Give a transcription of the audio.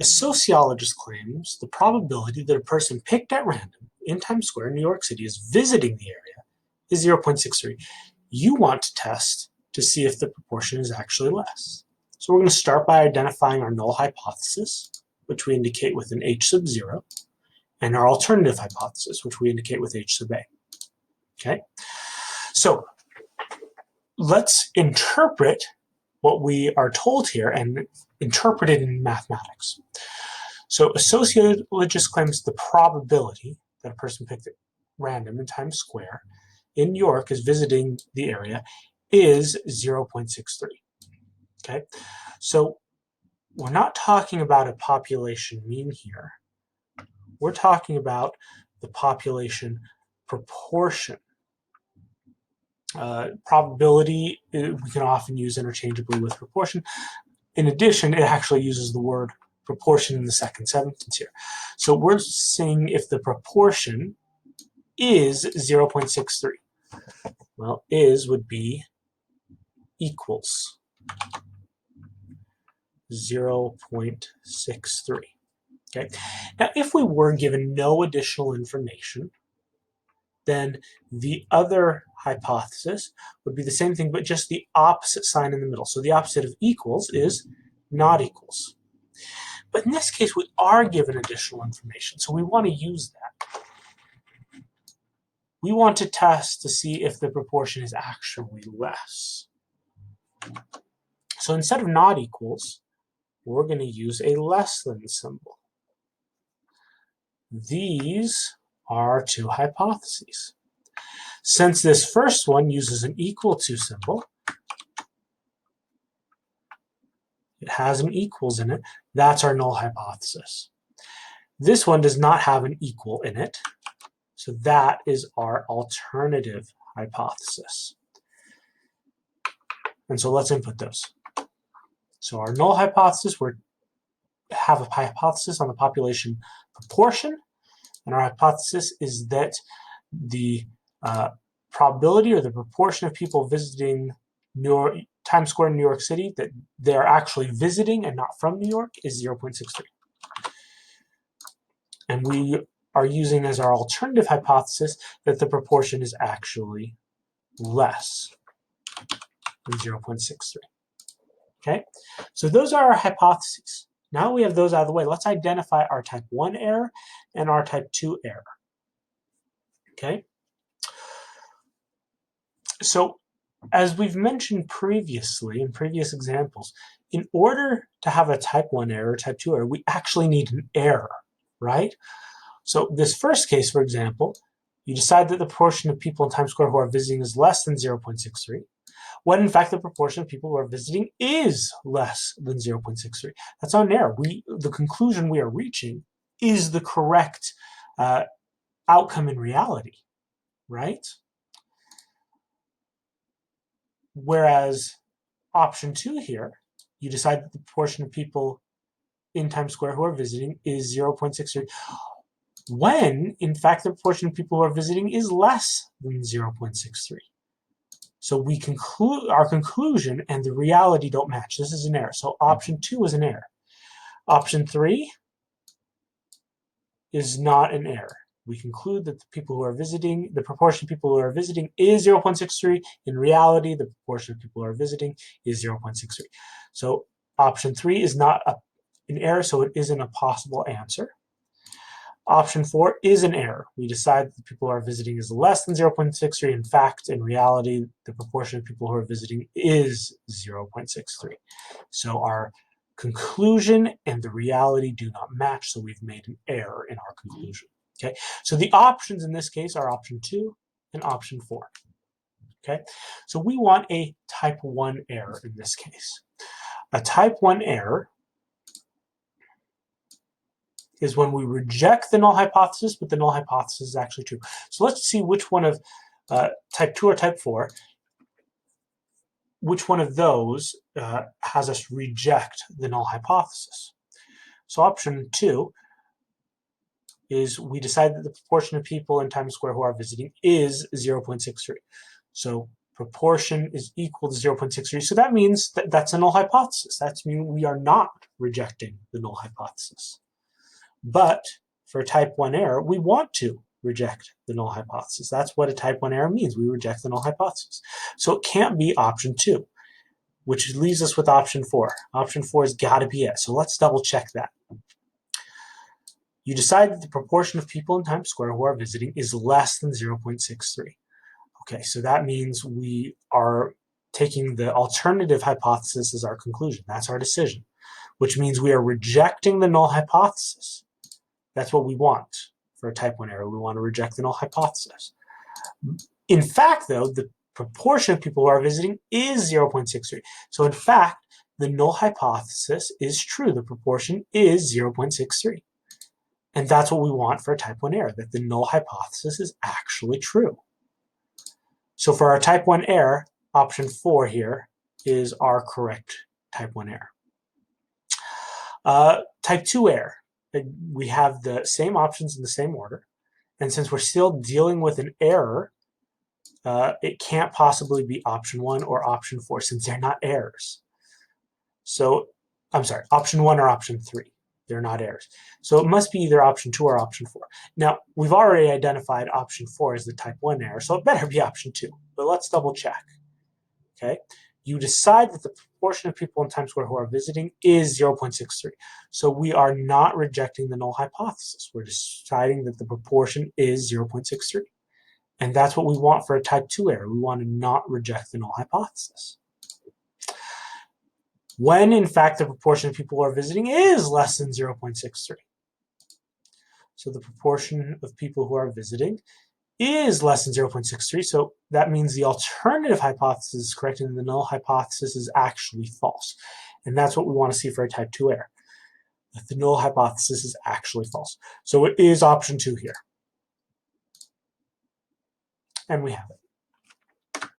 A sociologist claims the probability that a person picked at random in Times Square, New York City, is visiting the area is 0.63. You want to test to see if the proportion is actually less. So we're going to start by identifying our null hypothesis, which we indicate with an h sub 0, and our alternative hypothesis, which we indicate with h sub a. Okay, so let's interpret what we are told here and interpret it in mathematics. So a sociologist claims the probability that a person picked at random in Times Square in New York is visiting the area is 0.63. Okay, so we're not talking about a population mean here. We're talking about the population proportion. Probability we can often use interchangeably with proportion. In addition, it actually uses the word proportion in the second sentence here. So we're saying if the proportion is 0.63. Well, is would be equals 0.63. Okay. Now, if we were given no additional information, then the other hypothesis would be the same thing, but just the opposite sign in the middle. So the opposite of equals is not equals. But in this case, we are given additional information, so we want to use that. We want to test to see if the proportion is actually less. So instead of not equals, we're going to use a less than symbol. These are two hypotheses. Since this first one uses an equal to symbol, it has an equals in it, that's our null hypothesis. This one does not have an equal in it, so that is our alternative hypothesis. And so let's input those. So our null hypothesis, we have a hypothesis on the population proportion, and our hypothesis is that the probability or the proportion of people visiting Times Square in New York City that they're actually visiting and not from New York is 0.63. And we are using as our alternative hypothesis that the proportion is actually less than 0.63. Okay, so those are our hypotheses. Now we have those out of the way. Let's identify our type 1 error and our type 2 error. Okay, so as we've mentioned previously in previous examples, in order to have a type 1 error, type 2 error, we actually need an error, right? So this first case, for example, you decide that the proportion of people in Times Square who are visiting is less than 0.63, when in fact the proportion of people who are visiting is less than 0.63. That's not an error. The conclusion we are reaching is the correct outcome in reality, right? Whereas option 2 here, you decide that the proportion of people in Times Square who are visiting is 0.63, when in fact the proportion of people who are visiting is less than 0.63. So we conclude our conclusion and the reality don't match. This is an error. So option 2 is an error. Option 3 is not an error. We conclude that the people who are visiting, the proportion of people who are visiting is 0.63. In reality, the proportion of people who are visiting is 0.63. So option 3 is not an error, so it isn't a possible answer. Option 4 is an error. We decide that the people who are visiting is less than 0.63. In fact, in reality, the proportion of people who are visiting is 0.63. So our conclusion and the reality do not match, so we've made an error in our conclusion. Okay, so the options in this case are option 2 and option 4. Okay, so we want a type 1 error in this case. A type 1 error is when we reject the null hypothesis, but the null hypothesis is actually true. So let's see which one of type 2 or type 4, which one of those has us reject the null hypothesis. So option 2 is we decide that the proportion of people in Times Square who are visiting is 0.63. So proportion is equal to 0.63. So that means that that's a null hypothesis. That means we are not rejecting the null hypothesis. But for a type 1 error, we want to reject the null hypothesis. That's what a type 1 error means. We reject the null hypothesis. So it can't be option 2, which leaves us with option 4. Option 4 has got to be it. So let's double check that. You decide that the proportion of people in Times Square who are visiting is less than 0.63. Okay, so that means we are taking the alternative hypothesis as our conclusion. That's our decision, which means we are rejecting the null hypothesis. That's what we want for a type 1 error. We want to reject the null hypothesis. In fact, though, the proportion of people who are visiting is 0.63. So in fact, the null hypothesis is true. The proportion is 0.63. And that's what we want for a type 1 error, that the null hypothesis is actually true. So for our type 1 error, option 4 here is our correct type 1 error. Type 2 error, we have the same options in the same order. And since we're still dealing with an error, it can't possibly be option 1 or option 4 since they're not errors. So, I'm sorry, option 1 or option 3. They're not errors. So it must be either option 2 or option 4. Now, we've already identified option 4 as the type 1 error, so it better be option 2. But let's double check. Okay? You decide that the proportion of people in Times Square who are visiting is 0.63. So we are not rejecting the null hypothesis. We're deciding that the proportion is 0.63. And that's what we want for a type 2 error. We want to not reject the null hypothesis. When, in fact, the proportion of people who are visiting is less than 0.63. So the proportion of people who are visiting is less than 0.63. So that means the alternative hypothesis is correct and the null hypothesis is actually false. And that's what we want to see for a type 2 error, that the null hypothesis is actually false. So it is option 2 here. And we have it.